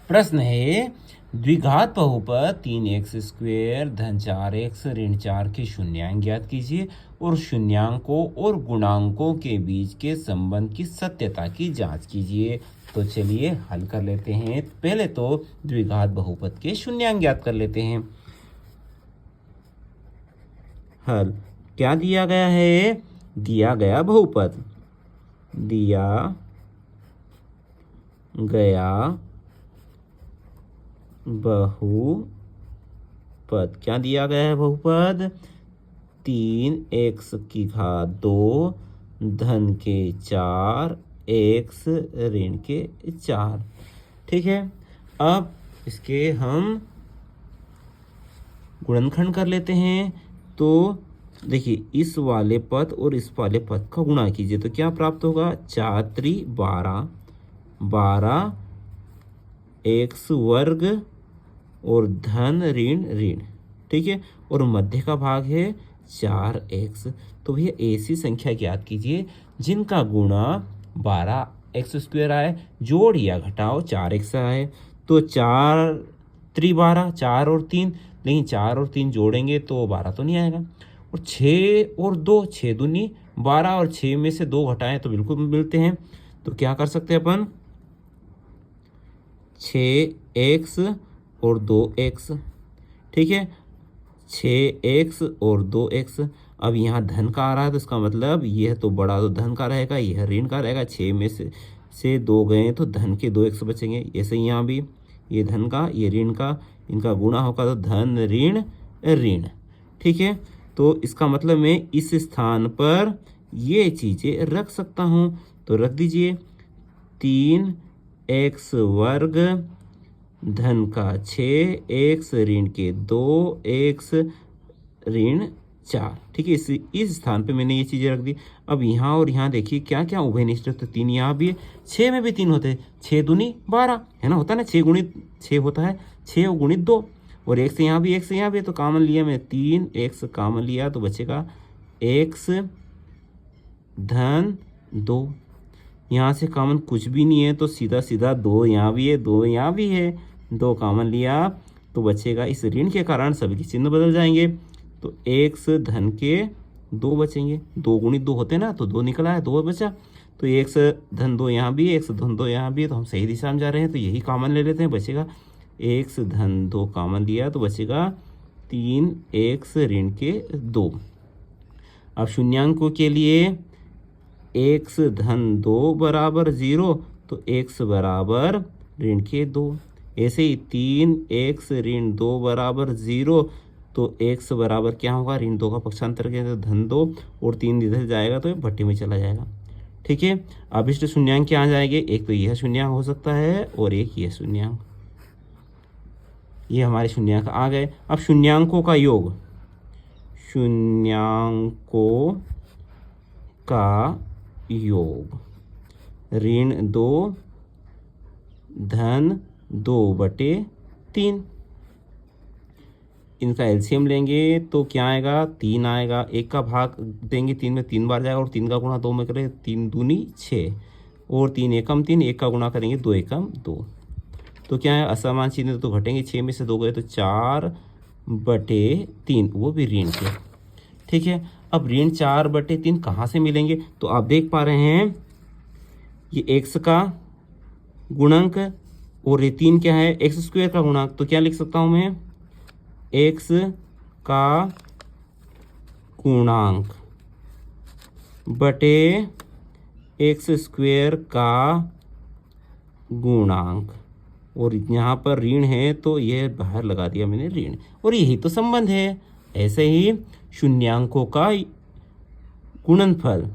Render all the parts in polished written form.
प्रश्न है द्विघात बहुपद 3x² धन 4x ऋण 4 के शून्यांक ज्ञात कीजिए और शून्यांकों और गुणांकों के बीच के संबंध की सत्यता की जांच कीजिए। तो चलिए हल कर लेते हैं। पहले तो द्विघात बहुपद के शून्यांक ज्ञात कर लेते हैं। हल क्या दिया गया है? दिया गया बहुपद, दिया गया बहुपद, क्या दिया गया है बहुपद? 3x² धन के 4 x ऋण के 4। ठीक है, अब इसके हम गुणनखंड कर लेते हैं। तो देखिए इस वाले पद और इस वाले पद का गुणा कीजिए तो क्या प्राप्त होगा? 4×3 12 x² और धन ऋण ऋण। ठीक है, और मध्य का भाग है 4x। तो भैया ऐसी संख्या ज्ञात कीजिए जिनका गुणा 12x² आए, जोड़ या घटाओ 4x आए। तो 4×3 4 और 3, लेकिन 4 और 3 जोड़ेंगे तो 12 तो नहीं आएगा। और 6 और 2, 6 दूनी 12 और 6 में से 2 घटाएं तो बिल्कुल मिलते हैं। तो क्या कर सकते हैं अपन? 6x और 2x। ठीक है, 6x और 2x। अब यहाँ धन का आ रहा है तो इसका मतलब यह तो बड़ा तो धन का रहेगा, यह ऋण का रहेगा। 6 में से 2 गए तो धन के 2x बचेंगे। ऐसे यहाँ भी ये धन का ये ऋण का, इनका गुणा होगा तो धन ऋण ऋण। ठीक है, तो इसका मतलब मैं इस स्थान पर ये चीज़ें रख सकता हूँ। तो रख दीजिए 3x² धन का 6 x ऋण के 2 x ऋण 4। ठीक है, इस स्थान पे मैंने ये चीज़ें रख दी। अब यहाँ और यहाँ देखिए क्या क्या उभयनिष्ठ, तो 3 यहाँ भी है, 6 में भी 3 होते हैं। 6 दूनी 12 है ना, होता है ना, 6 गुणित 6 होता है, 6 गुणित 2। और x यहाँ भी x यहाँ भी है तो कॉमन लिया मैं, 3x कॉमन लिया तो बचेगा x धन 2। यहाँ से कॉमन कुछ भी नहीं है तो सीधा सीधा 2 यहाँ भी है 2 यहाँ भी है, 2 कॉमन लिया तो बचेगा। इस ऋण के कारण सभी के चिन्ह बदल जाएंगे तो x धन के 2 बचेंगे। 2 गुणित 2 होते ना, तो 2 निकला है, 2 बचा। तो x धन 2 यहाँ भी है, x धन 2 यहाँ भी है, तो हम सही दिशा में जा रहे हैं तो यही कॉमन ले लेते हैं। बचेगा x धन 2 कॉमन लिया तो बचेगा 3x ऋण के 2। अब शून्यांकों के लिए x धन 2 बराबर 0 तो x बराबर ऋण के 2। ऐसे ही 3x ऋण 2 बराबर 0 तो x बराबर क्या होगा? ऋण 2 का पक्षांतर करें तो धन 2 और 3 इधर जाएगा तो भट्टी में चला जाएगा। ठीक है, अभिष्ट शून्यांक क्या आ जाएंगे? एक तो यह शून्यांक हो सकता है और एक यह शून्यांक। ये हमारे शून्यांक आ गए। अब शून्यांकों का योग, शून्यांकों का योग ऋण 2 धन 2/3। इनका एलसीएम लेंगे तो क्या आएगा? 3 आएगा। एक का भाग देंगे 3 में 3 बार जाएगा और 3 का गुणा 2 में करें 3 दूनी 6 और 3 एकम 3, एक का गुणा करेंगे 2 एकम 2। तो क्या है? असमान चिन्ह तो घटेंगे, 6 में से 2 गए तो 4/3, वो भी ऋण के। ठीक है, अब ऋण 4/3 कहाँ से मिलेंगे? तो आप देख पा रहे हैं ये x का गुणक और ये 3 क्या है? x² का गुणक। तो क्या लिख सकता हूँ मैं? x का गुणांक बटे x² का गुणांक। और यहाँ पर ऋण है तो यह बाहर लगा दिया मैंने ऋण, और यही तो संबंध है। ऐसे ही शून्यांकों का गुणनफल,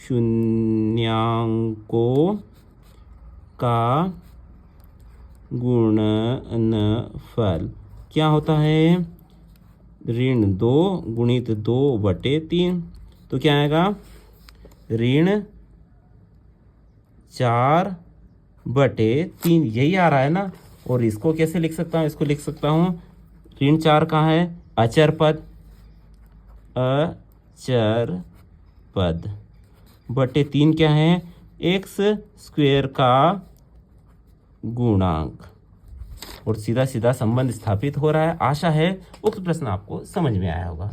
शून्यांकों का गुणनफल क्या होता है? ऋण 2 गुणित 2/3। तो क्या आएगा? ऋण 4/3, यही आ रहा है ना। और इसको कैसे लिख सकता हूँ? इसको लिख सकता हूँ, ऋण 4 कहाँ है? अचर पद, अचर पद बटे 3 क्या है? x² का गुणांक। और सीधा सीधा संबंध स्थापित हो रहा है। आशा है उक्त प्रश्न आपको समझ में आया होगा।